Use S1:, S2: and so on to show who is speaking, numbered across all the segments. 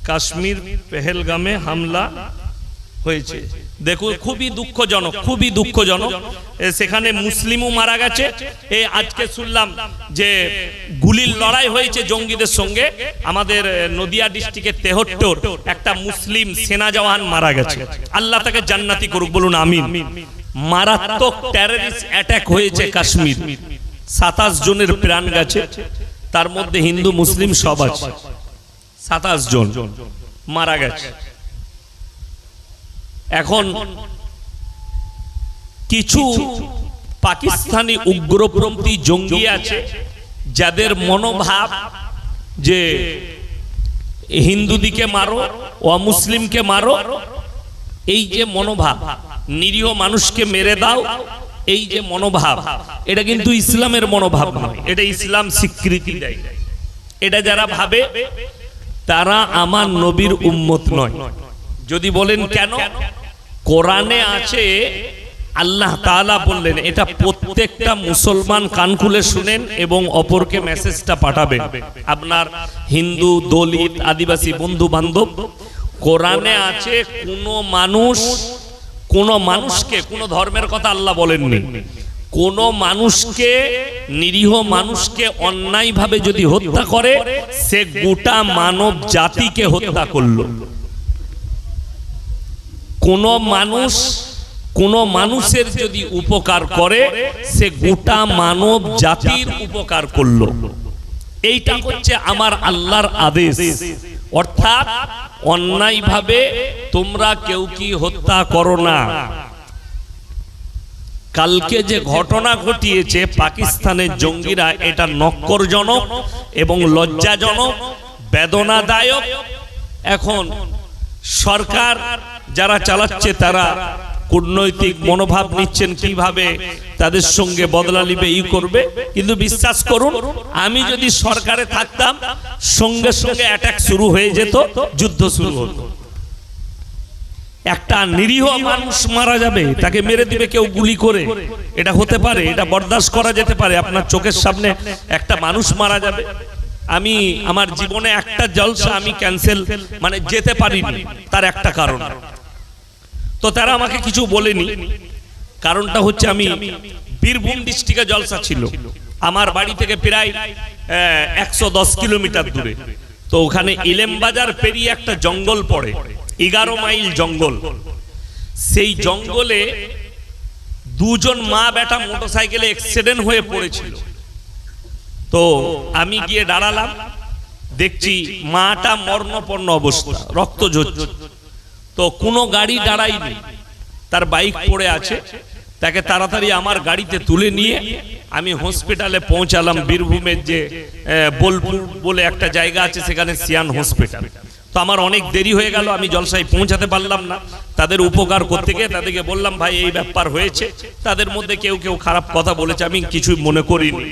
S1: কাশ্মীর পেহেলগামে হামলা হয়েছে। দেখো খুবই দুঃখজনক সেখানে মুসলিমও মারা গেছে। এই আজকে শুনলাম যে গুলির লড়াই হয়েছে জঙ্গিদের সঙ্গে, আমাদের নদিয়া ডিস্ট্রিক্টের ৭৩ একটা মুসলিম সেনা জওয়ান মারা গেছে। আল্লাহ তাকে জান্নাতি করুক, বলুন আমিন। মারাত্মক টেররিস্ট অ্যাটাক হয়েছে কাশ্মীর, ২৭ জনের প্রাণ গেছে, তার মধ্যে হিন্দু মুসলিম সব আছে। ২৭ জন মারা গেছে। এখন কিছু পাকিস্তানি উগ্রপন্থী জঙ্গি আছে যাদের মনোভাব যে হিন্দুদিকে মারো, অমুসলিমকে মারো, এই যে মনোভাব, নিরীহ মানুষকে মেরে দাও, এই যে মনোভাব, এটা কিন্তু ইসলামের মনোভাব নয়, এটা ইসলাম স্বীকৃতি দেয়। এটা যারা ভাবে তারা আমার নবীর উম্মত নয়। যদি বলেন কেন, কোরআনে আছে, আল্লাহ তাআলা বললেন, এটা প্রত্যেকটা মুসলমান কান খুলে শুনেন এবং অপরকে মেসেজটা পাঠাবেন, আপনার হিন্দু, দলিত, আদিবাসী বন্ধু বান্ধব। কোরআনে আছে কোন মানুষকে, কোন ধর্মের কথা আল্লাহ বলেননি, কোন মানুষকে, নিরীহ মানুষকে অন্যায়ভাবে যদি হত্যা করে, সে গোটা মানব জাতিকে হত্যা করলো। কোন মানুষের যদি উপকার করে, সে গোটা মানব জাতির উপকার করলো। এইটা হচ্ছে আমার আল্লাহর আদেশ। অর্থাৎ অন্যায়ভাবে তোমরা কেউ কি হত্যা করো না। কালকে যে ঘটনা ঘটিয়েছে পাকিস্তানের জঙ্গিরা, এটা নক্করজনক এবং লজ্জাজনক, বেদনাদায়ক। এখন সরকার যারা চালাচ্ছে তারা কূটনৈতিক মনোভাব নিচ্ছেন কিভাবে তাদের সঙ্গে বদলা নিবে, ই করবে। কিন্তু বিশ্বাস করুন, আমি যদি সরকারে থাকতাম, সঙ্গে সঙ্গে অ্যাটাক শুরু হয়ে যেত, যুদ্ধ শুরু হতো। একটা নিরীহ মানুষ মারা যাবে, তাকে মেরে দিবে কেউ গুলি করে, এটা হতে পারে, এটা বরদাস্ত করা যেতে পারে। আপনার চোখের সামনে একটা মানুষ মারা যাবে। আমি আমার জীবনে একটা জলসা আমি ক্যান্সেল যেতে পারিনি, তার একটা কারণ। তো তারা আমাকে কিছু বলেনি, কারণটা হচ্ছে আমি বীরভূম ডিস্ট্রিক্টে জলসা ছিল, আমার বাড়ি থেকে প্রায় ১১০ কিলোমিটার দূরে। তো ওখানে ইলেমবাজার পেরিয়ে একটা জঙ্গল পড়ে, 11 মাইল জঙ্গল। সেই জঙ্গলে দুজন মা বেটা মোটরসাইকেলে অ্যাক্সিডেন্ট হয়ে পড়েছিল। তো আমি গিয়ে দাঁড়ালাম, দেখছি মাটা মরণাপন্ন অবস্থা, রক্ত ঝরছে। তো কোনো গাড়ি দাঁড়ায়নি, তার বাইক পড়ে আছে। তাকে তাড়াতাড়ি আমার গাড়িতে তুলে নিয়ে আমি হসপিটালে পৌঁছালাম। বীরভূমের যে বোলপুর বলে একটা জায়গা আছে, সেখানে সিয়ান হসপিটাল। তো আমার অনেক দেরি হয়ে গেল, আমি জলসায় পৌঁছাতে পারলাম না। তাদের উপকার করতে গিয়ে তাদেরকে বললাম, ভাই এই ব্যাপার হয়েছে। তাদের মধ্যে কেউ কেউ খারাপ কথা বলেছে, আমি কিছুই মনে করিনি।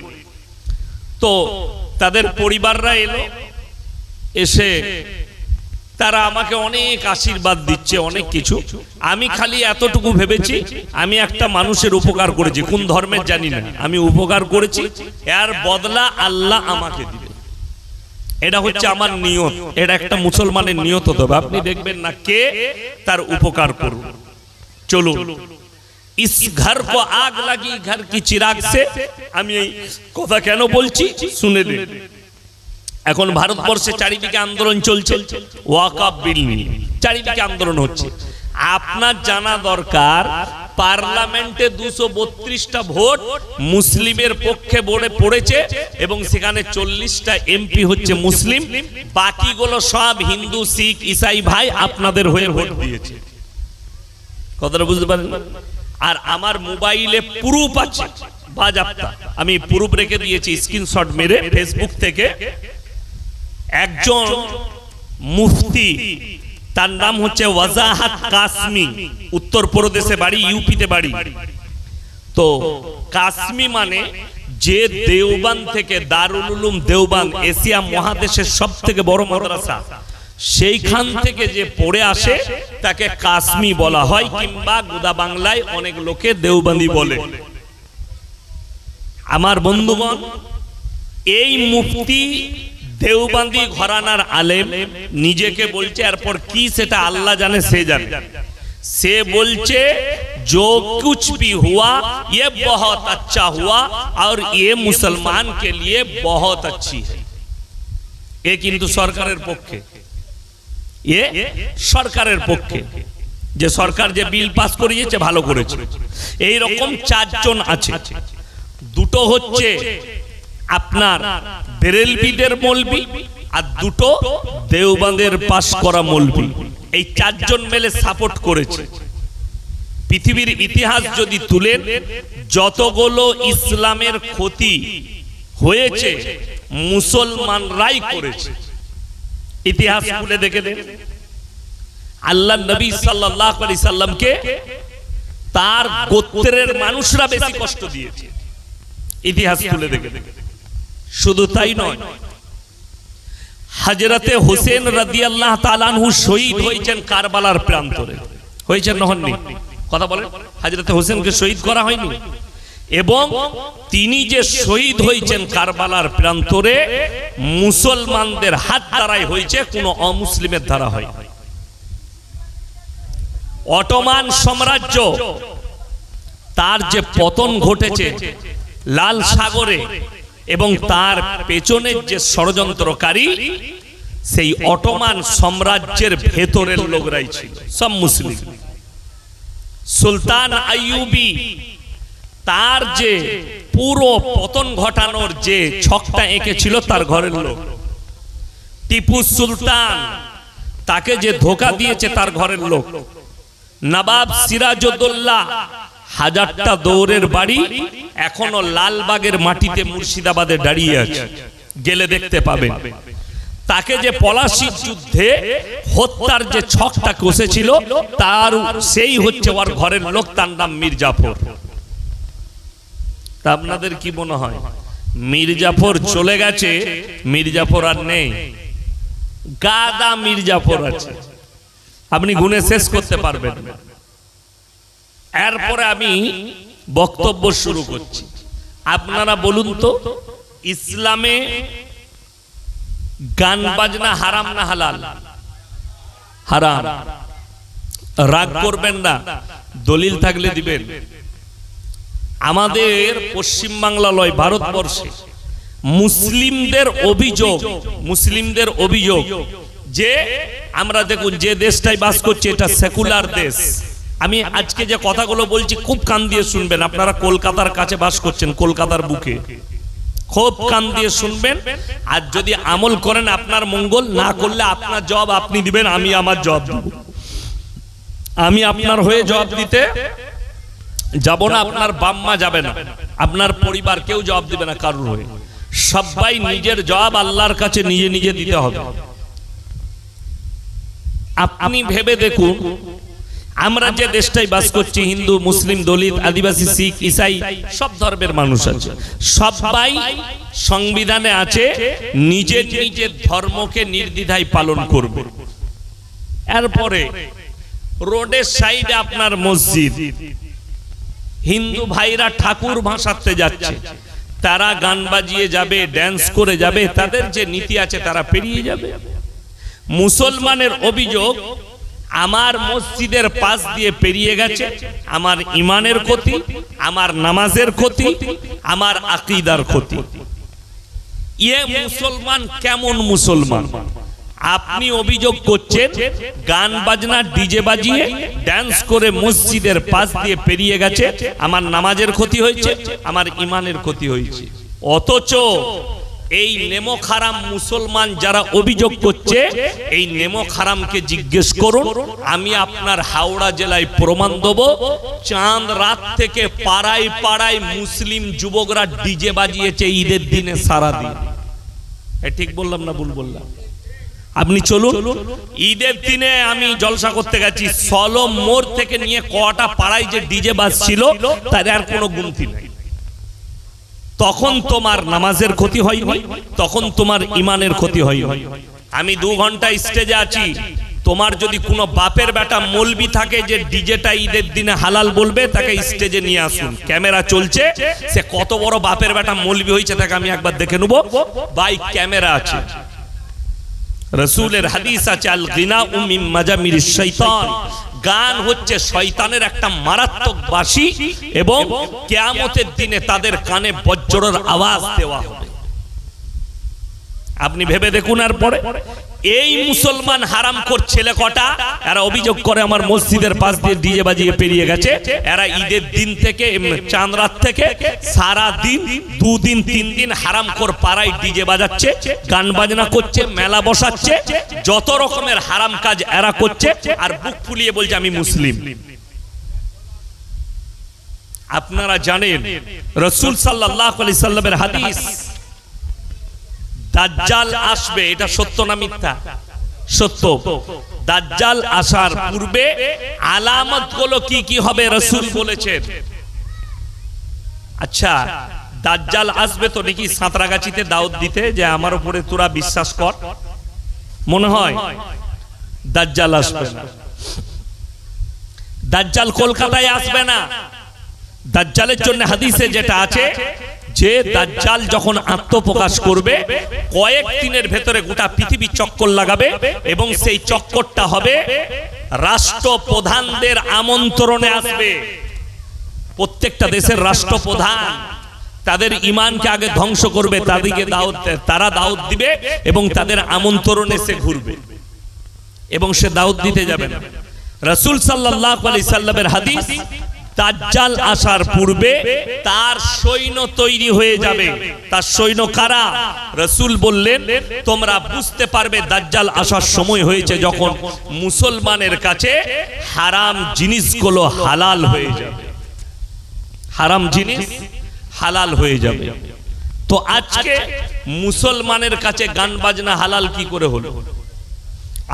S1: তো তাদের পরিবাররা এলো, এসে তারা আমাকে অনেক আশীর্বাদ দিচ্ছে, অনেক কিছু। আমি খালি এতটুকু ভেবেছি, আমি একটা মানুষের উপকার করেছি, কোন ধর্মের জানি না, আমি উপকার করেছি, এর বদলা আল্লাহ আমাকে দিবে। এটা হচ্ছে আমার নিয়ত, এটা একটা মুসলমানের নিয়ত হতে হবে। আপনি দেখবেন না কে তার উপকার করুন। চলুন, ইস ঘর কো আগ লাগি ঘর কি চিরাগ সে। আমি এই কথা কেন বলছি শুনে নিন। এখন ভারতবর্ষে চারিদিকে আন্দোলন চলছে, ওয়াকফ বিল নিয়ে চারিদিকে আন্দোলন হচ্ছে। আপনার জানা দরকার, পার্লামেন্টে 232টা ভোট মুসলিমের পক্ষে পড়েছে এবং সেখানে 40টা এমপি হচ্ছে মুসলিম, বাকিগুলো সব হিন্দু, শিখ, ইসাই ভাই আপনাদের হয়ে ভোট দিয়েছে। কথাটা বুঝতে পারেন? আর আমার মোবাইলে প্রুফ আছে, বাজেয়াপ্ত, আমি প্রুফ রেখে দিয়েছি স্ক্রিনশট মেরে ফেসবুক থেকে। একজন মুফতি, তার নাম হচ্ছে ওয়াজাহাত কাসমি, উত্তরপ্রদেশে বাড়ি, ইউপিতে বাড়ি। তো কাসমি মানে যে দেওবন্দ থেকে, দারুল উলুম দেওবন্দ এশিয়া মহাদেশের সবথেকে বড় মাদ্রাসা, সেইখান থেকে যে পড়ে আসে তাকে কাসমি বলা হয়, কিংবা গোদা বাংলায় অনেক লোকে দেওবন্দি বলে। আমার বন্ধুগণ, এই মুফতি দেওবন্দি ঘরানার আলেম নিজেকে বলছে, এরপর কি সেটা আল্লাহ জানে, সে জানে। से बोलचे जो कुछ भी हुआ ये बहुत अच्छा हुआ और ये मुसलमान के लिए बहुत अच्छी है। ये किन्तु सरकारेर पक्षे, ये सरकारेर पक्षे যে সরকার যে বিল পাস করিয়েছে ভালো করেছে। এই রকম চারজন আছে। দুটো হচ্ছে আপনার বেরেলভিদের মৌলবি আর দুটো দেওবন্দের পাস করা মৌলবি। এই চারজন মিলে সাপোর্ট করেছে। পৃথিবীর ইতিহাস যদি তুলেন, যতগুলো ইসলামের ক্ষতি হয়েছে মুসলমানরাই করেছে। ইতিহাস খুলে দেখে দেন। আল্লাহ নবী সাল্লাল্লাহু আলাইহি সাল্লামকে তার গোত্রের মানুষরা বেশি কষ্ট দিয়েছে। ইতিহাস খুলে দেখে দেন। শুধু তাই নয়, হযরতে হোসেন রাদিয়াল্লাহু তাআলা আনহু শহীদ হয়েছেন কারবালার প্রান্তরে। হয়েছেন না হননি? কথা বলেন। হযরতে হোসেনকে শহীদ করা হয়নি? এবং তিনি যে শহীদ হয়েছেন কারবালার প্রান্তরে মুসলমানদের হাত দ্বারাই হয়েছে, কোনো অমুসলিমের দ্বারা হয়। অটোমান সাম্রাজ্য তার যে পতন ঘটেছে লাল সাগরে, এবং তার পেছনের যে ষড়যন্ত্রকারী সেই অটোমান সাম্রাজ্যের ভেতরের লোকরাই ছিল, সব মুসলিম। সুলতান আইয়ুবী তার যে পুরো পতন ঘটানোর যে ছকটা এঁকেছিল তার ঘরের লোক। টিপু সুলতান তাকে যে ধোঁকা দিয়েছে তার ঘরের লোক। নবাব সিরাজউদ্দৌলা হাজারটা দৌড়ের বাড়ি এখনো লালবাগের মাটিতে মুর্শিদাবাদে দাঁড়িয়ে আছে, গেলে দেখতে পাবেন। তাকে যে পলাশির যুদ্ধে হত্যার যে ছকটা কষেছিল তার সেই হচ্ছে ওর ঘরের লোক, তার নাম মীর জাফর। তা আপনাদের কি মনে হয় মীর জাফর চলে গেছে? মীর জাফর আর নেই, গাদা মীর জাফর আছে, আপনি গুনে শেষ করতে পারবেন না। এরপরে আমি বক্তব্য শুরু করছি। আপনারা বলুন তো, ইসলামে গান বাজনা হারাম না হালাল? হারাম। রাগ করবেন না, দলিল থাকলে দিবেন। আমাদের পশ্চিম বাংলা লয়, ভারতবর্ষে মুসলিমদের অভিযোগ যে আমরা দেখুন যে দেশটাই বাস করছি এটা সেকুলার দেশ। আমি আজকে যে কথাগুলো বলছি খুব কান দিয়ে শুনবেন। আপনারা কলকাতার কাছে বাস করছেন, কলকাতার বুকে, খুব কান দিয়ে শুনবেন। আর যদি আমল করেন আপনার মঙ্গল, না করলে আপনার জবাব আপনি দিবেন, আমি আমার জবাব দেব। আমি আপনার হয়ে জবাব দিতে যাব না, আপনার বাম্মা যাবে না, আপনার পরিবার কেউ জবাব দিবে না কারোর হয়ে। সবাই নিজের জবাব আল্লাহর কাছে নিজে নিজে দিতে হবে। আপনি ভেবে দেখুন, আমরা যে দেশটাই বাস করছি, হিন্দু, মুসলিম, দলিত, আদিবাসী, শিখ, ইসাই, সব ধর্মের মানুষ আছে। সবাই সংবিধানে আছে নিজের নিজের ধর্মকে নির্দ্বিধায় পালন করবে। এরপরে রোডের সাইডে আপনার মসজিদ, হিন্দু ভাইরা ঠাকুর ভাসাতে যাচ্ছে, তারা গান বাজিয়ে যাবে, ড্যান্স করে যাবে, তাদের যে নীতি আছে তারা পেরিয়ে যাবে। মুসলমানের অভিযোগ, আমার মসজিদের পাশ দিয়ে পেরিয়ে গেছে, আমার ইমানের ক্ষতি, আমার নামাজের ক্ষতি, আমার আকীদার ক্ষতি। এ মুসলমান কেমন মুসলমান? আপনি অভিযোগ করছেন গান বাজনা ডিজে বাজিয়ে ড্যান্স করে মসজিদের পাশ দিয়ে পেরিয়ে গেছে, আমার নামাজের ক্ষতি হয়েছে, আমার ইমানের ক্ষতি হয়েছে। অথচ এই নেমক হারাম মুসলমান যারা অভিযোগ করছে, এই নেমক হারামকে জিজ্ঞেস করুন। আমি আপনার হাওড়া জেলায় প্রমাণ দেব, চাঁদ রাত থেকে পাড়ায় পাড়ায় মুসলিম যুবকরা ডিজে বাজিয়েছে ঈদের দিনে সারাদিন। ঠিক বললাম না ভুল বললাম? আপনি চলুন, ঈদের দিনে আমি জলসা করতে গেছি, সলম মোড় থেকে নিয়ে কটা পাড়ায় যে ডিজে বাজছিল তার আর কোনো গুনতি নাই। তখন তোমার নামাজের ক্ষতি হয়নি, তখন তোমার ইমানের ক্ষতি হয়নি। আমি 2 ঘন্টা স্টেজে আছি, তোমার যদি কোনো বাপের বেটা মৌলবি থাকে যে ডিজেটা ঈদের দিনে হালাল বলবে, তাকে স্টেজে নিয়ে আসুন। ক্যামেরা চলছে, সে কত বড় বাপের বেটা মৌলবি হয়েছে তাকে আমি একবার দেখে নেবো। ভাই ক্যামেরা আছে, রাসূলের হাদিস আছে আল গিনাউ মিন মাজামিরিশ শাইতান, গান হচ্ছে শয়তানের একটা মারাত্মক বাঁশি এবং কিয়ামতের দিনে তাদের কানে বজ্রের আওয়াজ দেওয়া হবে। আপনি ভেবে দেখুন। আর পরে এই মুসলমান হারামখোর ছেলে কটা, এরা অভিযোগ করে আমার মসজিদের পাশ দিয়ে ডিজে বাজিয়ে পেরিয়ে গেছে। এরা ঈদের দিন থেকে চাঁদ রাত থেকে সারা দিন 2 দিন 3 দিন হারামখোর পাড়ায় ডিজে বাজাচ্ছে, গান বাজনা করছে, মেলা বসাচ্ছে, যত রকমের হারাম কাজ এরা করছে, আর বুক ফুলিয়ে বলছে আমি মুসলিম। আপনারা জানেন রাসূল সাল্লাল্লাহু আলাইহি সাল্লামের হাদিস, দাজ্জাল আসবে, এটা সত্য না মিথ্যা? সত্য। দাজ্জাল আসার পূর্বে আলামতগুলো কি কি হবে রাসূল বলেছেন। আচ্ছা, দাজ্জাল আসবে তো নাকি সাঁতরাগাছিতে দাওয়াত দিতে যে আমার উপরে তোরা বিশ্বাস কর? মনে হয় দাজ্জাল আসবে না। দাজ্জাল কলকাতায় আসবে না। দাজ্জালের জন্য হাদিসে যেটা আছে যে দাজ্জাল যখন আত্মপ্রকাশ করবে কয়েক দিনের ভেতরে গোটা পৃথিবী চক্কর লাগাবে, এবং সেই চক্করটা হবে রাষ্ট্রপ্রধানদের আমন্ত্রণে আসবে। প্রত্যেকটা দেশের রাষ্ট্রপ্রধান তাদের ঈমানকে আগে ধ্বংস করবে, তাদেরকে তারা দাওয়াত দিবে এবং তাদের আমন্ত্রণে সে ঘুরবে এবং সে দাওয়াত দিতে যাবে না। রাসূল সাল্লাল্লাহু আলাইহি সাল্লামের হাদিস, দাজ্জাল আসার পূর্বে তার সৈন্য তৈরি হয়ে যাবে। তার সৈন্য কারা? রাসূল বললেন তোমরা বুঝতে পারবে দাজ্জাল আসার সময় হয়েছে যখন মুসলমানের কাছে হারাম জিনিসগুলো হালাল হয়ে যাবে। হারাম জিনিস হালাল হয়ে যাবে। তো আজকে মুসলমানের কাছে গান বাজনা হালাল কি করে হলো?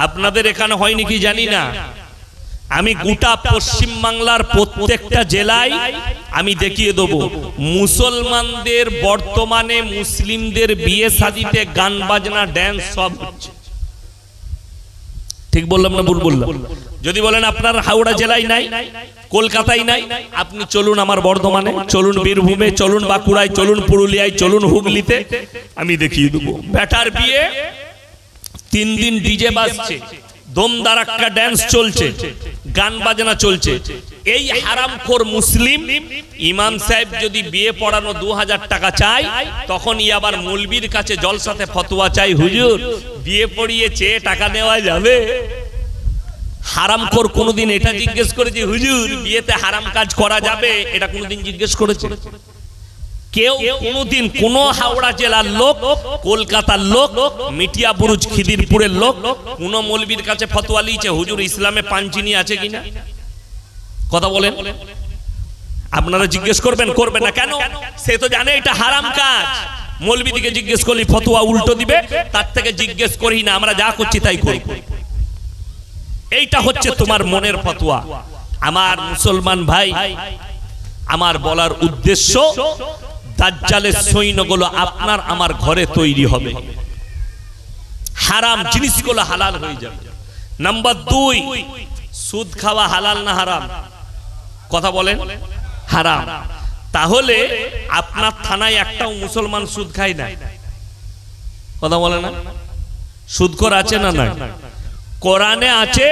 S1: আপনাদের এখানে হয়নি কি জানি না, আমি গোটা পশ্চিম বাংলার প্রত্যেকটা জেলায় আমি দেখিয়ে দেব মুসলমানদের বর্তমানে মুসলিমদের বিয়ে শাদীতে গান বাজনা ড্যান্স সব হচ্ছে। ঠিক বললাম না ভুল বললাম? যদি বলেন আপনার হাওড়া জেলায় নাই, কলকাতায় নাই, আপনি চলুন আমার বর্ধমানে, চলুন বীরভূমে, চলুন বাঁকুড়ায়, চলুন পুরুলিয়ায়, চলুন হুগলিতে, আমি দেখিয়ে দেবো বেটার বিয়ে 3 দিন ডিজে বাজছে, দমদারাক্কা ড্যান্স চলছে, গান বাজনা চলছে। এই হারামখোর মুসলিম ইমাম সাহেব যদি বিয়ে পড়ানো 2000 টাকা চাই, তখনই আবার মৌলবীর কাছে জলসাতে ফতোয়া চাই, হুজুর বিয়ে পড়িয়েছে টাকা নেওয়া যাবে? হারামখোর কোনোদিন এটা জিজ্ঞেস করেছে হুজুর বিয়েতে হারাম কাজ করা যাবে? এটা কোনোদিন জিজ্ঞেস করেছে কেউ? কোনোদিন কোন হাওড়া জেলার লোক, কলকাতার লোক, মিটিয়া বুরুজ খিদিরপুরের লোক কোন মৌলবীর কাছে ফতোয়া লিয়েছে হুজুর ইসলামে পাঞ্চিনি আছে কিনা? কথা বলেন। আপনারা জিজ্ঞেস করবেন? করবেন না কেন? সে তো জানে এটা হারাম কাজ। মৌলবী দিকে জিজ্ঞেস করলে ফতোয়া উল্টো দিবে, তার থেকে জিজ্ঞেস করি না, আমরা যা করছি তাই করি। এইটা হচ্ছে তোমার মনের ফতোয়া। আমার মুসলমান ভাই, আমার বলার উদ্দেশ্য দাজ্জালের সৈন্যগুলো আপনার আমার ঘরে তৈরি হবে, হারাম জিনিসগুলো হালাল হয়ে যাবে। নাম্বার 2, সুদ খাওয়া হালাল না হারাম? কথা বলেন। হারাম। তাহলে আপনার থানায় একটাও মুসলমান সুদ খায় না? কথা বলে না? সুদখোর আছে না নাই? কোরআনে আছে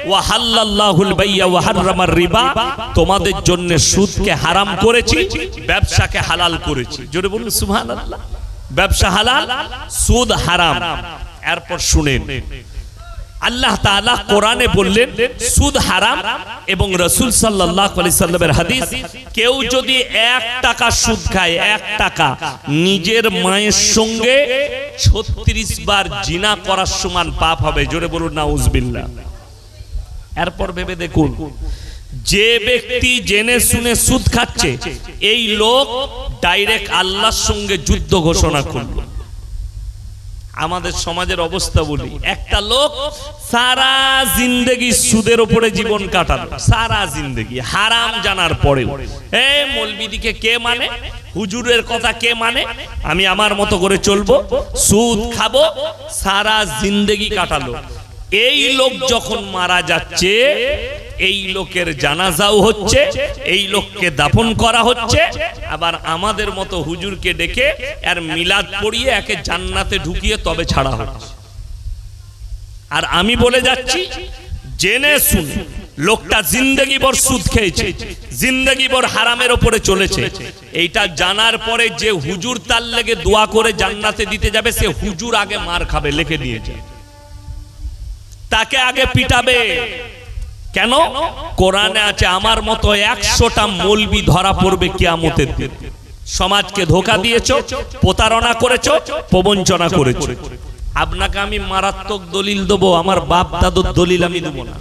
S1: ওয়া হাল্লাল্লাহুল বাইয়া ওয়া হাররামার রিবা, তোমাদের জন্য সুদকে হারাম করেছি, ব্যবসাকে হালাল করেছি। জোরে বলুন সুবহানাল্লাহ। ব্যবসা হালাল, সুদ হারাম। এরপর শুনেন, আল্লাহ তাআলা কোরআনে বললেন সুদ হারাম, এবং রাসূল সাল্লাল্লাহু আলাইহি সাল্লামের হাদিস, কেউ যদি 1 টাকা সুদ খায়, 1 টাকা, নিজের মায়ের সঙ্গে 36 বার জিনা করার সমান পাপ হবে। জোরে বলুন নাউজুবিল্লাহ। এরপর ভেবে দেখুন, যে ব্যক্তি জেনে শুনে সুদ খাচ্ছে, এই লোক ডাইরেক্ট আল্লাহর সঙ্গে যুদ্ধ ঘোষণা করলো। আমাদের সমাজের অবস্থা বলি, একটা লোক সারা জিন্দেগি সুদের উপরে জীবন কাটালো, সারা জিন্দেগি হারাম জানার পরেও। এই মৌলবীদিকে কে মানে, হুজুরের কথা কে মানে, আমি আমার মতো করে চলবো, সুদ খাবো, সারা জিন্দেগি কাটালো। এই লোক যখন মারা যাচ্ছে, এই লোকের জানাজাও হচ্ছে, এই লোককে দাফন করা হচ্ছে, আবার আমাদের মতো হুজুরকে ডেকে আর মিলাদ পড়িয়ে একে জান্নাতে ঢুকিয়ে তবে ছাড়া হচ্ছে। আর আমি বলে যাচ্ছি জেনে শুনে লোকটা জিন্দেগি ভর সুদ খেয়েছে, জিন্দেগি ভর হারামের উপরে চলেছে, এইটা জানার পরে যে হুজুর তার লেগে দোয়া করে জান্নাতে দিতে যাবে, সে হুজুর আগে মার খাবে, লিখে দিয়েছে। তাকে আগে পিটাবে। কেন? কোরআনে আছে আমার মতো 100টা মৌলবি ধরা পড়বে কিয়ামতের দিন। সমাজকে ধোঁকা দিয়েছো, প্রতারণা করেছো, প্রবঞ্চনা করেছো। আপনাকে আমি মারাত্মক দলিল দেবো, আমার বাপ দাদুর দলিল আমি দেবো না।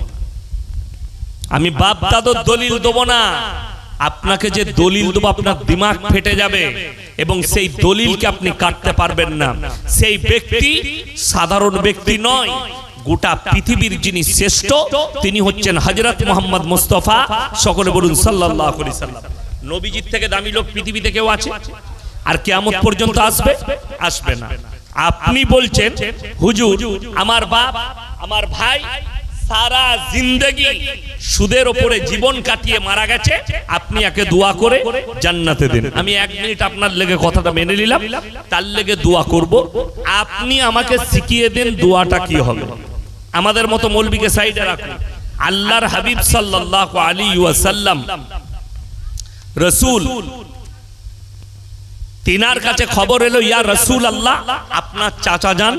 S1: আমি বাপ দাদুর দলিল দেবো না। আপনাকে যে দলিল দেবো আপনার দিমাগ ফেটে যাবে এবং সেই দলিলকে আপনি কাটতে পারবেন না। সেই ব্যক্তি সাধারণ ব্যক্তি নয়, গোটা পৃথিবীর যিনি শ্রেষ্ঠ তিনি হচ্ছেন হযরত মুহাম্মদ মুস্তাফা, সকলে বলুন সাল্লাল্লাহু আলাইহি সাল্লাম। নবীজির থেকে দামি লোক পৃথিবীতে কেউ আছে? আর কিয়ামত পর্যন্ত আসবে? আসবে না। আপনি বলছেন হুজুর আমার বাপ আমার ভাই সারা জিন্দেগি সুদের উপরে জীবন কাটিয়ে মারা গেছে, আপনি একে দোয়া করে জান্নাতে দেন। আমি 1 মিনিট আপনার লেগে কথাটা মেনে নিলাম, তার লেগে দোয়া করব। আপনি আমাকে শিখিয়ে দেন দোয়াটা কি হবে। আমাদের মতো মৌলবীকে সাইডে রাখুন। আল্লাহর হাবিব সাল্লাল্লাহু আলাইহি ওয়াসাল্লাম রাসূল, তিনার কাছে খবর এলো ইয়া রাসূল আল্লাহ, আপনার চাচা যান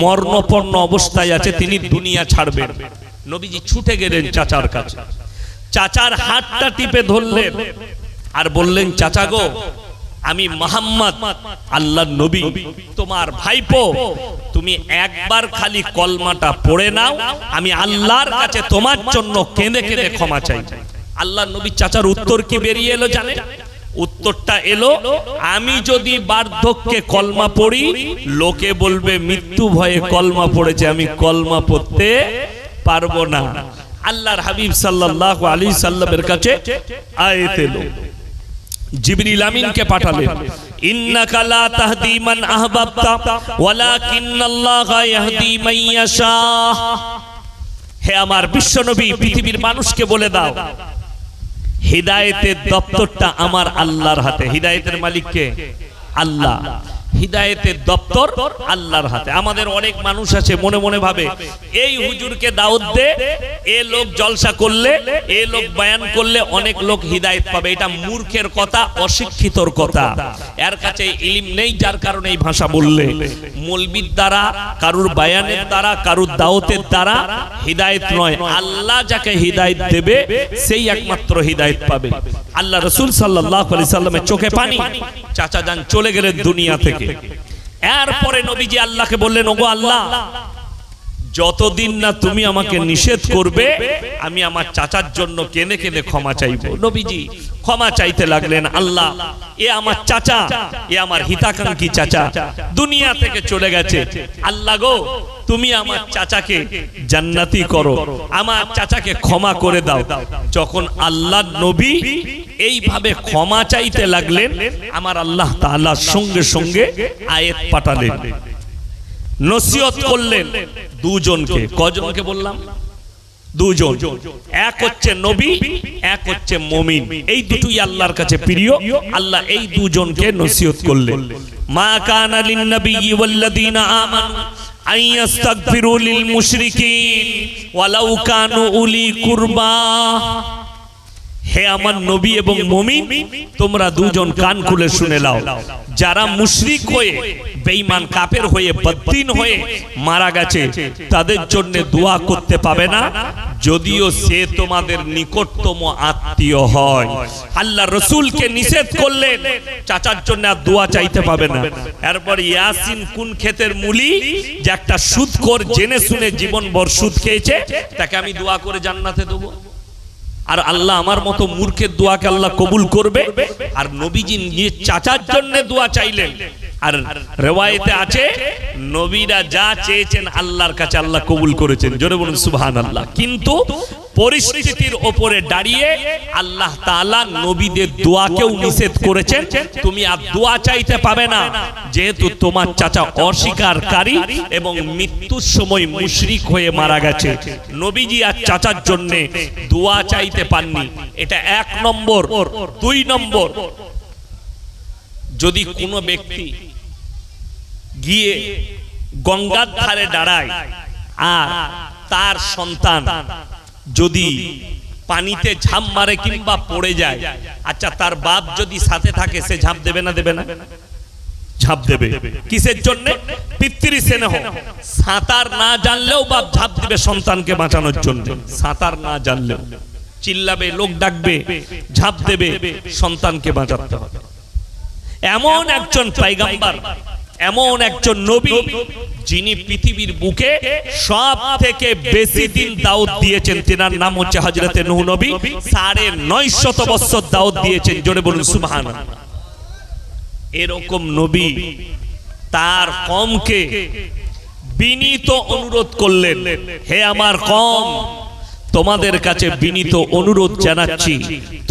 S1: মরণপন্ন অবস্থায় আছে, তিনি দুনিয়া ছাড়বেন। নবীজি ছুটে গেলেন চাচার কাছে, চাচার হাতটা টিপে ধরলেন আর বললেন চাচা গো, আমি মুহাম্মদ আল্লাহর নবী, তোমার ভাইপো, তুমি একবার খালি কলমাটা পড়ে নাও, আমি আল্লাহর কাছে তোমার জন্য কেঁদে কেঁদে ক্ষমা চাই। আল্লাহর নবী চাচার উত্তর কি বেরিয়ে এলো জানেন? উত্তরটা এলো, আমি যদি বার্ধক্যে কলমা পড়ি লোকে বলবে মৃত্যু ভয়ে কলমা পড়েছে, আমি কলমা পড়তে পারবো না। আল্লাহর হাবিব সাল্লাল্লাহু আলাইহি সাল্লামের কাছে আয়াত এলো, জিবরিল আমিনকে পাঠালেন, ইন্নাকা লা তাহদি মান আহবাবতা ওয়ালাকিন্নাল্লাহা ইয়াহদি মান ইয়াশা। হে আমার বিশ্বনবী, পৃথিবীর মানুষকে বলে দাও হিদায়াতের দপ্তরটা আমার আল্লাহর হাতে। হিদায়াতের মালিক কে? আল্লাহ। হিদায়াতের দপ্তর আল্লাহর হাতে। আমাদের অনেক মানুষ আছে মনে মনে ভাবে এই হুজুরকে দাওয়াত দে, এ লোক জলসা করলে, এ লোক বয়ান করলে অনেক লোক হিদায়াত পাবে। এটা মূর্খের কথা, অশিক্ষিতর কথা। এর কাছে ইলম নেই, যার কারণে এই ভাষা বললে। মৌলবীর দ্বারা, কারুর বয়ানের দ্বারা, কারুর দাওয়াতের দ্বারা হিদায়াত নয়, আল্লাহ যাকে হিদায়াত দেবে সেই একমাত্র হিদায়াত পাবে। আল্লাহ রাসূল সাল্লাল্লাহু আলাইহি সাল্লামের চোখে পানি, চাচা যান চলে গেলেন দুনিয়া থেকে। এরপরে নবীজি আল্লাহকে বললেন, ওগো আল্লাহ, যতদিন না তুমি আমাকে নিষেধ করবে আমি আমার চাচার জন্য কেঁদে কেঁদে ক্ষমা চাইবো। নবীজি ক্ষমা চাইতে লাগলেন, আল্লাহ এ আমার চাচা, এ আমার হিতাকাঙ্ক্ষী চাচা দুনিয়া থেকে চলে গেছে, আল্লাহ গো তুমি আমার চাচাকে জান্নাতি করো, আমার চাচাকে ক্ষমা করে দাও। যখন আল্লাহর নবী এইভাবে ক্ষমা চাইতে লাগলেন, আমার আল্লাহ তাআলা সঙ্গে সঙ্গে আয়াত পাঠালেন, নসিহত করলেন দুজনকে। কজনকে বললাম? দুজন। এক হচ্ছে নবী, এক হচ্ছে মুমিন। এই দুটোই আল্লাহর কাছে প্রিয়। আল্লাহ এই দুজনকে নসিহত করলেন। মা কানা লিন নবিয়্যি ওয়াল্লাযীনা আমানু আন ইস্তাগফিরু লিল মুশরিকিন ওয়ালাউ কানু উলি কুরবা। হে আমার নবী এবং মুমিন, তোমরা দুজন কান খুলে শুনে নাও, যারা মুশরিক হয়ে, বেঈমান কাফের হয়ে, বদ্দিন হয়ে মারা গেছে তাদের জন্য দোয়া করতে পাবে না, যদিও সে তোমাদের নিকটতম আত্মীয় হয়। আল্লাহ রাসূলকে নিষেধ করলেন চাচার জন্য আর দোয়া চাইতে পাবে না। এরপর ইয়াসিন কোন ক্ষেতের মূলি, যে একটা সুদখোর জেনে শুনে জীবনভর সুদ খেয়েছে, তাকে আমি দোয়া করে জান্নাতে দেবো। আর আল্লাহ আমার মতো মূর্খের দোয়াকে আল্লাহ কবুল করবে। আর নবীজি নিজের চাচার জন্য দোয়া চাইলেন। আর রিওয়ায়েতে আছে নবীরা যা চেয়েছেন আল্লাহর কাছে আল্লাহ কবুল করেছেন। জোরে বলুন সুবহানাল্লাহ। কিন্তু পরিস্থিতির উপরে দাঁড়িয়ে আল্লাহ তাআলা নবীদের দোয়াকেও নিষেধ করেছেন, তুমি আর দোয়া চাইতে পাবে না, যেহেতু তোমার চাচা অস্বীকারী এবং মৃত্যুর সময় মুশরিক হয়ে মারা গেছে। নবীজি আর চাচার জন্য দোয়া চাইতে পাননি। এটা 1 নম্বর। 2 নম্বর, যদি কোনো ব্যক্তি গিয়ে গঙ্গার ধারে দাঁড়ায় আর তার সন্তান যদি পানিতে ঝাঁপ মারে কিংবা পড়ে যায়, আচ্ছা তার বাপ যদি সাথে থাকে সে ঝাঁপ দেবে না দেবে না? ঝাঁপ দেবে। কিসের জন্য? পিতৃ স্নেহ। সাঁতার না জানলেও বাপ ঝাঁপ দিবে সন্তানকে বাঁচানোর জন্য। সাঁতার না জানলেও চিল্লাবে, লোক ডাকবে, ঝাঁপ দেবে, সন্তানকে বাঁচাতে হবে। এমন একজন পয়গম্বর, এমন একজন নবী যিনি পৃথিবীর বুকে সব থেকে বেশি দিন দাওয়াত দিয়েছেন, তিনার নাম হচ্ছে হযরতে নূহ নবী। 950 বছর দাওয়াত দিয়েছেন। জোরে বলুন সুবহানাল্লাহ। এরকম নবী তার কওমকে বিনীত অনুরোধ করলেন, হে আমার কওম, তোমাদের কাছে বিনীত অনুরোধ জানাচ্ছি,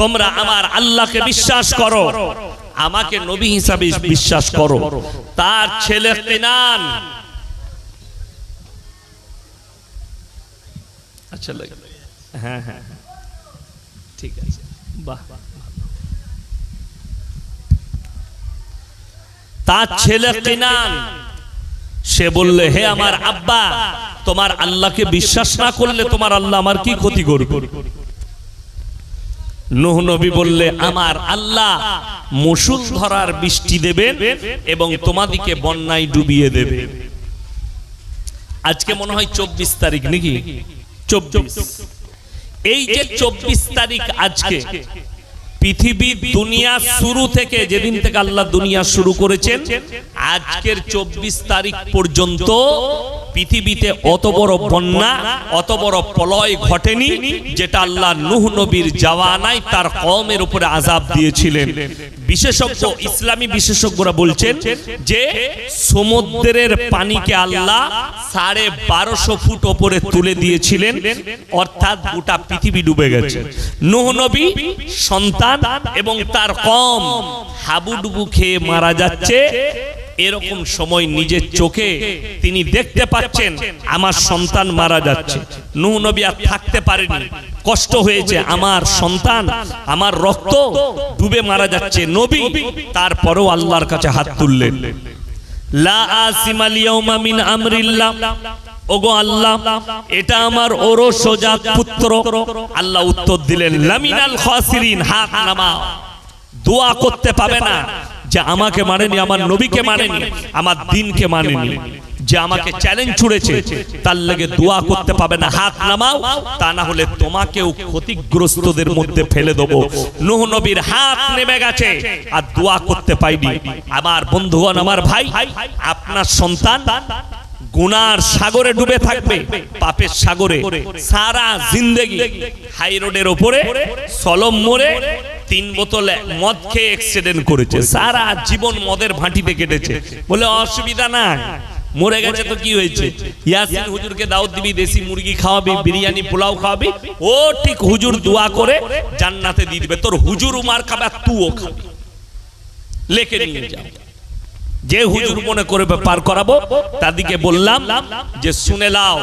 S1: তোমরা আমার আল্লাহকে বিশ্বাস করো, আমাকে নবী হিসাবে বিশ্বাস করো। তার ছেলে কেনান, আচ্ছা লাগে, হ্যাঁ হ্যাঁ ঠিক আছে, বাহ। তার ছেলে কেনান সে বললে, হে আমার আব্বা, তোমার আল্লাহকে বিশ্বাস না করলে তোমার আল্লাহ আমার কি ক্ষতি করবে? নূহ নবী বললে, আমার আল্লাহ মুষলধারার বৃষ্টি দেবেন এবং তোমাদিকে বন্যায় ডুবিয়ে দেবে। আজকে মনে হয় 24 তারিখ নাকি? 24। এই যে 24 তারিখ আজকে, পৃথিবীর দুনিয়া শুরু থেকে, যেদিন থেকে আল্লাহ দুনিয়া শুরু করেছেন, আজকের 24 তারিখ পর্যন্ত পৃথিবীতে অত বড় বন্যা, অত বড় প্রলয় ঘটেনি যেটা আল্লাহ নূহ নবীর জাওয়ানায় তার কওমের উপরে আযাব দিয়েছিলেন। বিশেষজ্ঞ, ইসলামী বিশেষজ্ঞরা বলছেন যে সমুদ্রের পানিকে আল্লাহ 1250 ফুট উপরে তুলে দিয়েছিলেন, অর্থাৎ গোটা পৃথিবী ডুবে গেছে। নূহ নবী সন্তান এবং তার কওম হাবুডুবু খেয়ে মারা যাচ্ছে। এরকম সময় নিজের চোখে তিনি দেখতে পাচ্ছেন আমার সন্তান মারা যাচ্ছে। নূহ নবী আর থাকতে পারেনি, কষ্ট হয়েছে, আমার সন্তান, আমার রক্ত ডুবে মারা যাচ্ছে। নবী তারপরেও আল্লাহর কাছে হাত তুললেন, লা আসিমাল ইয়াউমা মিন আমরিল্লাহ, ওগো আল্লাহ, এটা আমার ওরসজাত পুত্র। আল্লাহ উত্তর দিলেন, লামিনাল খাসিরিন, হাত নামাও। দোয়া করতে পাবে না যে আমাকে মানেনি, আমার নবীকে মানেনি, আমার দ্বীনকে মানেনি, যে আমাকে চ্যালেঞ্জ ছুড়েছে, তার লাগে দোয়া করতে পাবে না, হাত নামাও, তা না হলে তোমাকেও ক্ষতিগ্রস্তদের মধ্যে ফেলে দেবো। নূহ নবীর হাত নেমে গেছে আর দোয়া করতে পাইনি। আমার বন্ধুগণ, আমার ভাই, আপনার সন্তান গুনার সাগরে ডুবে থাকবে, পাপের সাগরে, সারা জিন্দেগি হাই রোডের উপরে সলম মোড়ে 3 বোতল মদ খেয়ে অ্যাক্সিডেন্ট করেছে, সারা জীবন মদের ভাঁটিতে কেটেছে, বলে অসুবিধা না, মরে গেছে তো কি হয়েছে, ইয়াসিন হুজুরকে দাওয়াত দিবি, দেশি মুরগি খাওয়াবি, বিরিয়ানি পোলাও খাওয়াবি, ও ঠিক হুজুর দোয়া করে জান্নাতে দিয়ে দিবে। তোর হুজুর উমার খাবে, তুইও খাবি, লেখে নিয়ে যাও। যে হুজুর মনে করে পার করাবো তাদিকে বললাম যে শুনে লাও,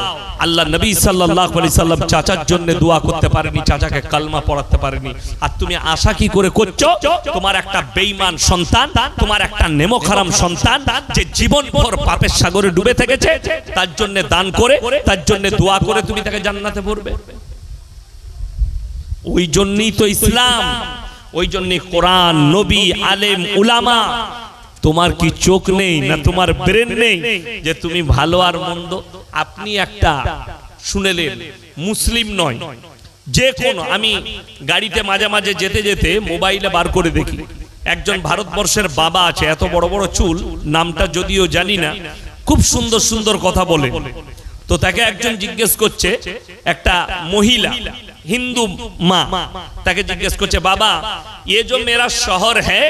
S1: আল্লাহ নবী সাল্লাল্লাহু আলাইহি সাল্লাম চাচার জন্য দোয়া করতে পারেনি, চাচাকে কালমা পড়াতে পারেনি, আর তুমি আশা কি করে করছো তোমার একটা বেঈমান সন্তান, তোমার একটা নেমখারাম সন্তান যে জীবনভর পাপের সাগরে ডুবে থেকেছে, তার জন্য দান করে, তার জন্য দোয়া করে তুমি তাকে জান্নাতে ভরবে? ওই জন্যই তো ইসলাম, ওই জন্যই কোরআন, নবী, আলেম, উলামা। তোমার কি চোখ নেই না তোমার ব্রেন নেই যে তুমি ভালো আর মন্দ? আপনি একটা শুনেলেন, মুসলিম নয়, যে কোনো, আমি গাড়িতে মাঝে মাঝে যেতে যেতে মোবাইলে বার করে দেখি, একজন ভারতবর্ষের বাবা আছে, এত বড় বড় চুল, নামটা যদিও জানি না, খুব সুন্দর সুন্দর কথা বলে। তো তাকে একজন জিজ্ঞেস করছে, একটা মহিলা হিন্দু মা তাকে জিজ্ঞেস করছে, বাবা ये जो मेरा शौहर है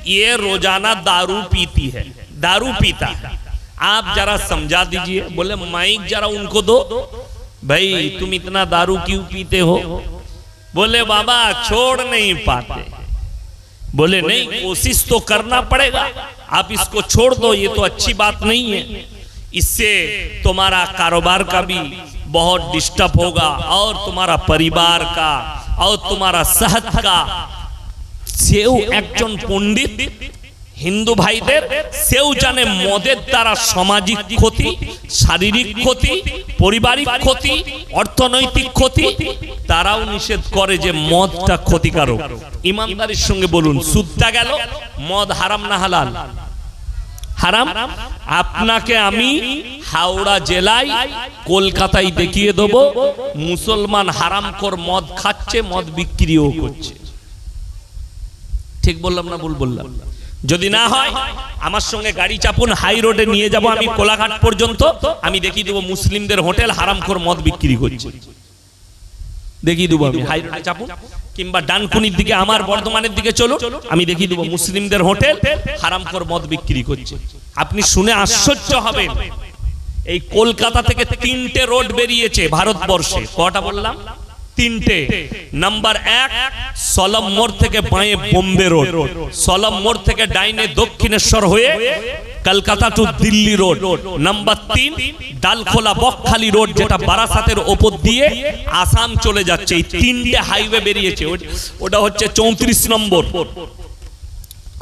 S1: ये रोजाना दारू पीती है, दारू पीता है, आप जरा समझा दीजिए। बोले माइक जरा उनको दो, भाई तुम इतना दारू क्यों पीते हो? बोले बाबा छोड़ नहीं पाते। बोले नहीं, कोशिश तो करना पड़ेगा, आप इसको छोड़ दो, ये तो अच्छी बात नहीं है, इससे तुम्हारा कारोबार का भी बहुत डिस्टर्ब होगा और तुम्हारा परिवार का और तुम्हारा सेहत का। सेও একজন পণ্ডিত হিন্দু ভাইদের, সেও জানে মদের দ্বারা সামাজিক ক্ষতি, শারীরিক ক্ষতি, পারিবারিক ক্ষতি, অর্থনৈতিক ক্ষতি। তারাও নিষেধ করে যে মদটা ক্ষতিকারক। ইমানদারির সঙ্গে বলুন, সুদটা গেল, মদ হারাম না হালাল? হারাম। আপনাকে আমি হাওড়া জেলায়, কলকাতায় দেখিয়ে দেবো মুসলমান হারামখোর মদ খাচ্ছে, মদ বিক্রিও করছে। ঠিক বললাম না ভুল বললাম? যদি না হয় আমার সঙ্গে গাড়ি চাপুন, হাই রোডে নিয়ে যাব আমি কোলাঘাট পর্যন্ত, আমি দেখিয়ে দেবো মুসলিমদের হোটেল হারামখোর মদ বিক্রি করছে। দেখিয়ে দেবো আমি, হাই রোডে চাপুন, কিংবা ডানকুনির দিকে আমার বর্ধমানের দিকে চলো, আমি দেখিয়ে দেবো মুসলিমদের হোটেল হারামখোর মদ বিক্রি করছে। আপনি শুনে আশ্চর্য হবেন, এই কলকাতা থেকে 3টে রোড বেরিয়েছে ভারতবর্ষে। কটা বললাম? 3টে। নাম্বার 1 সলম মোড় থেকে বাঁয়ে বোম্বে রোড, সলম মোড় থেকে ডাইনে দক্ষিণেশ্বর হয়ে Kolkata to Delhi road. Number 3 Dalkhola Bakkhali road, যেটা বারাসাতের ওপর দিয়ে আসাম চলে যাচ্ছে। এই 3টে হাইওয়ে বেরিয়েছে, ওটা হচ্ছে 34 নম্বর।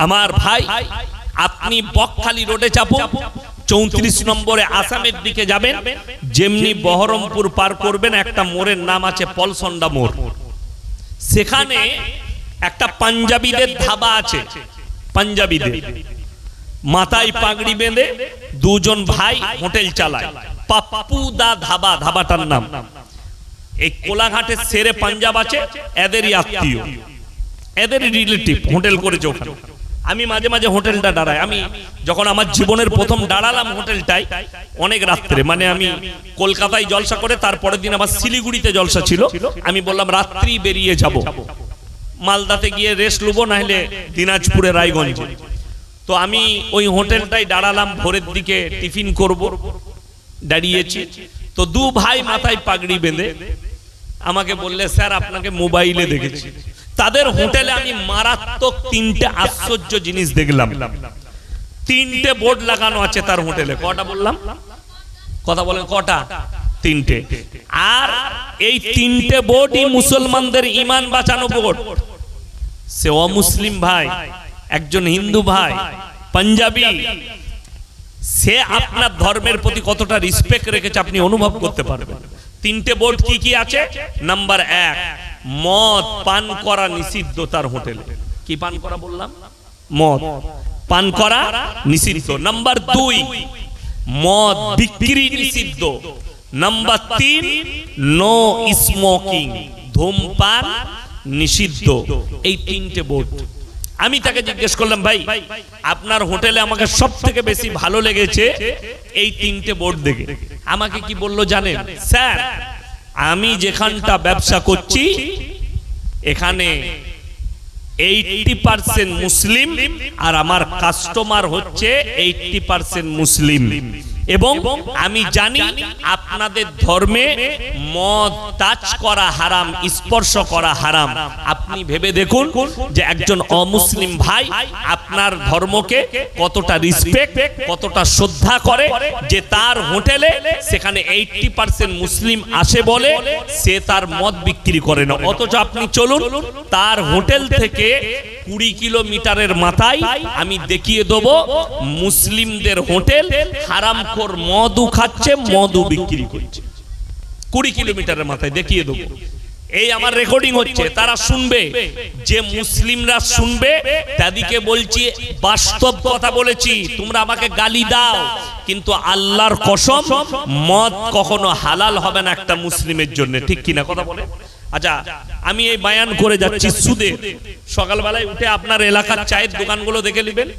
S1: আমার ভাই, আপনি বকখালি রোডে চাপুন, 34 নম্বরে আসামের দিকে যাবেন, যেমনি বহরমপুর পার করবেন, একটা মোড়ের নাম আছে পলসন্ডা মোড়। সেখানে একটা পাঞ্জাবিদের ধাবা আছে। পাঞ্জাবিদের মাথায় পাগড়ি বেঁধে দুজন ভাই হোটেল চালায়, পাপ্পু দা ধাবা, ধাবাটার নাম। এই কোলাঘাটের সেরে পাঞ্জাব আছে, এদেরই আত্মীয়, এদেরই রিলেটিভ হোটেল করেছে ওখানে। আমি মাঝে মাঝে হোটেলটা দাঁড়াই। আমি যখন আমার জীবনের প্রথম দাঁড়ালাম হোটেলটাই, অনেক রাত্রে, মানে আমি কলকাতায় জলসা করে তারপরের দিন আমার শিলিগুড়িতে জলসা ছিল। আমি বললাম রাত্রি বেরিয়ে যাব, মালদাতে গিয়ে রেস্ট নেবো, না হলে দিনাজপুরে রায়গঞ্জ। তো আমি ওই হোটেলটাই দাঁড়ালাম, ভোরের দিকে টিফিন করব, দাঁড়িয়েছি। তো দু ভাই মাথায় পাগড়ি বেঁধে আমাকে বললে, স্যার আপনাকে মোবাইলে দেখেছি। তাদের হোটেলে আমি মারাত্মক 3টে আশ্চর্য জিনিস দেখলাম। 3টে বোর্ড লাগানো আছে তার হোটেলে। কটা বললাম? কথা বলেন, কটা? 3টে। আর এই 3টে বোর্ডই মুসলমানদের ইমান বাঁচানো বোর্ড। সে অমুসলিম ভাই, একজন হিন্দু ভাই, পাঞ্জাবি, সে আপনার ধর্মের প্রতি কতটা রেসপেক্ট রেখেছে আপনি অনুভব করতে পারবেন। 3টে বোর্ড কি কি আছে? নাম্বার 1, মদ পান করা নিষিদ্ধ তার হোটেলে। কি পান করা বললাম? মদ পান করা নিষিদ্ধ। নাম্বার 2, মদ বিক্রি নিষিদ্ধ। নাম্বার 3, নো স্মোকিং, ধূমপান নিষিদ্ধ। এই 3টে বোর্ড। আমি তাকে জিজ্ঞেস করলাম, ভাই আপনার হোটেলে আমাকে সব থেকে বেশি ভালো লেগেছে এই 3টে বোর্ড দেখে। আমাকে কি বললো জানেন? স্যার আমি যেখানটা ব্যবসা করছি এখানে 80% মুসলিম, আর আমার কাস্টমার হচ্ছে 80% মুসলিম, এবং আমি জানি আপনাদের ধর্মে মদ টাচ করা হারাম, স্পর্শ করা হারাম। আপনি ভেবে দেখুন যে একজন অমুসলিম ভাই আপনার ধর্মকে কতটা রেসপেক্ট, কতটা শ্রদ্ধা করে, যে তার হোটেলে সেখানে 80% মুসলিম আসে বলে সে তার মদ বিক্রি করে না। অথচ আপনি চলুন তার হোটেল থেকে 20 কিলোমিটারের মাথায় আমি দেখিয়ে দেবো মুসলিমদের হোটেল হারামখোর মদু খাচ্ছে, মদু বিক্রি করছে। 20 কিলোমিটারের মাথায় দেখিয়ে দেবো। এই আমার রেকর্ডিং হচ্ছে, তারা শুনবে, যে মুসলিমরা শুনবে তাদেরকে বলছি বাস্তব কথা বলেছি। তোমরা আমাকে গালি দাও, কিন্তু আল্লাহর কসম মদ কখনো হালাল হবে না একটা মুসলিমের জন্য। ঠিক কিনা কথা বলে? আচ্ছা, আমি এই বায়ান করে যাচ্ছি সুদে। সকালবেলায় উঠে আপনার এলাকার চায়ের দোকানগুলো দেখে নেবেন,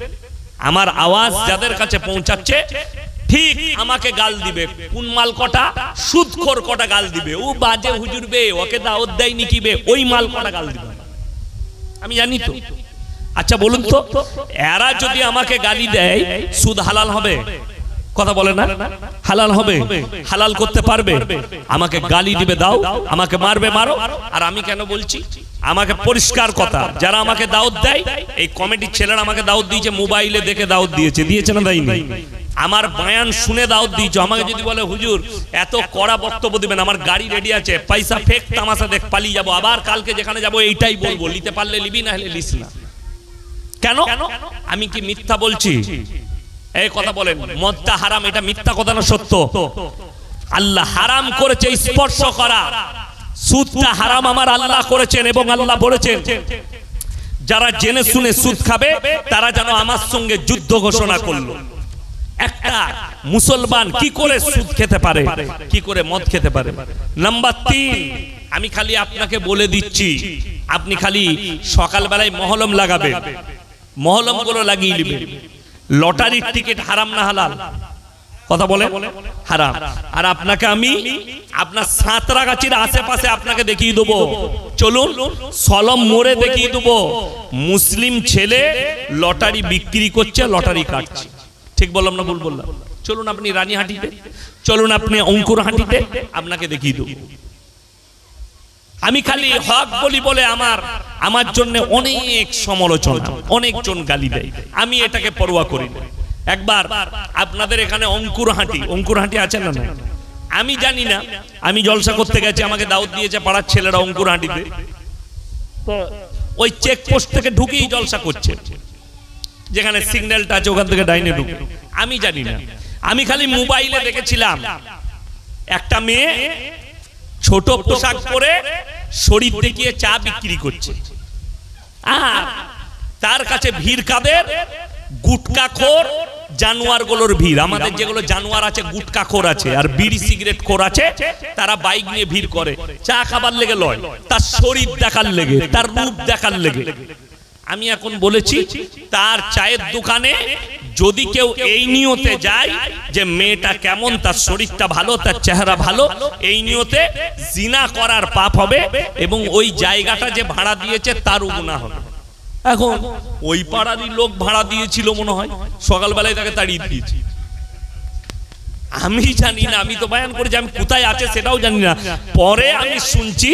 S1: আমার আওয়াজ যাদের কাছে পৌঁছাচ্ছে ঠিক আমাকে গাল দিবে। কোন মাল কটা? সুদখোর কটা গাল দিবে। ও বাজে হুজুর বে, ওকে দাওয়াত দেয়নি কি বে, ওই মাল কটা গাল দিবে। আমি জানি তো। আচ্ছা বলুন তো, এরা যদি আমাকে গালি দেয় সুদ হালাল হবে? কথা বলে না? হালাল হবে? হালাল করতে পারবে? আমাকে গালি দিবে দাও, আমাকে মারবে মারো। আর আমি কেন বলছি? আমাকে পরিষ্কার কথা, যারা আমাকে দাওয়াত দেয়, এই কমিটির ছেলেরা আমাকে দাওয়াত দিয়েছে, মোবাইলে দেখে দাওয়াত দিয়েছে, দিয়েছে না দেয়নি? আমার বয়ান শুনে দাওয়াত দিয়েছো। আমাকে যদি বলে হুজুর এত কড়া বক্তব্য দিবেন, আমার গাড়ি রেডি আছে, পয়সা ফেক তামাশা দেখ পালিয়ে যাবো, আবার কালকে যেখানে যাবো এইটাই বলবো, নিতে পারলে নিবি, না হলে লিস না। কেন? আমি কি মিথ্যা বলছি? এই কথা বলেন, মদটা হারাম, এটা মিথ্যা কথা না সত্য? আল্লাহ হারাম করেছে স্পর্শ করা। সুদটা হারাম আমার আল্লাহ করেছেন, এবং আল্লাহ বলেছেন যারা জেনে শুনে সুদ খাবে তারা যেন আমার সঙ্গে যুদ্ধ ঘোষণা করলো। একটা মুসলমান কি করে সুদ খেতে পারে, কি করে মদ খেতে পারে? নাম্বার 3, আমি খালি আপনাকে বলে দিচ্ছি, আপনি খালি সকালবেলায় মহলম লাগাবেন, মহলম গুলো লাগিয়ে নেবেন। লটারির টিকিট হারাম না হালাল? কথা বলে হারাম। আর আপনাকে আমি আপনার সাঁতরাগাছির আশেপাশে আপনাকে দেখিয়ে দেবো, চলুন সলম মোড়ে দেখিয়ে দেবো মুসলিম ছেলে লটারি বিক্রি করছে, লটারি কাটছে। ঠিক বললাম না ভুল বললাম? চলুন আপনি রানীহাটিতে, চলুন আপনি অঙ্কুরহাটিতে, আপনাকে দেখিয়ে দেবো। আমি খালি হক বলি বলে আমার জন্য অনেক সমালোচনা, অনেকজন গালি দেয়, আমি এটাকে পরোয়া করি না। একবার আপনাদের এখানে অঙ্কুরহাটি আছে না? আমি জানি না, আমি জলসা করতে গেছি, আমাকে দাওয়াত দিয়েছে পাড়ার ছেলেরা অঙ্কুরহাটিতে। ওই চেকপোস্ট থেকে ঢুকেই জলসা করছে, যেখানে সিগন্যালটা আছে ওখান থেকে ডাইনে ঢুকে। আমি জানি না, আমি খালি মোবাইলে দেখেছিলাম একটা মেয়ে ছোট পোশাক পরে শরীর দেখিয়ে চা বিক্রি করছে, আর তার কাছে ভিড় কাদের? গুটকাখোর জানোয়ারগুলোর ভিড়। আমাদের যেগুলো জানোয়ার আছে, গুটকাখোর আছে আর বিড়ি সিগারেট খোর আছে, তারা বাইক নিয়ে ভিড় করে চা খাবার লেগে লয়, তার শরীর দেখার লেগে, তার রূপ দেখার লেগে। আমি এখন বলেছি তার চায়ের দোকানে যদি কেউ এই নিয়তে যায় যে মেয়েটা কেমন, তার শরীরটা ভালো, তার চেহারা ভালো, এই নিয়তে জিনা করার পাপ হবে, এবং ওই জায়গাটা যে ভাড়া দিয়েছে তারও গুনাহ হবে। এখন ওই পাড়ারই লোক ভাড়া দিয়েছিল মনে হয়, সকালবেলায় তাকে তাড়িয়ে দিয়েছি। আমি জানি না, আমি তো বয়ান করেছি, আমি কোথায় আছে সেটাও জানি না। পরে আমি শুনছি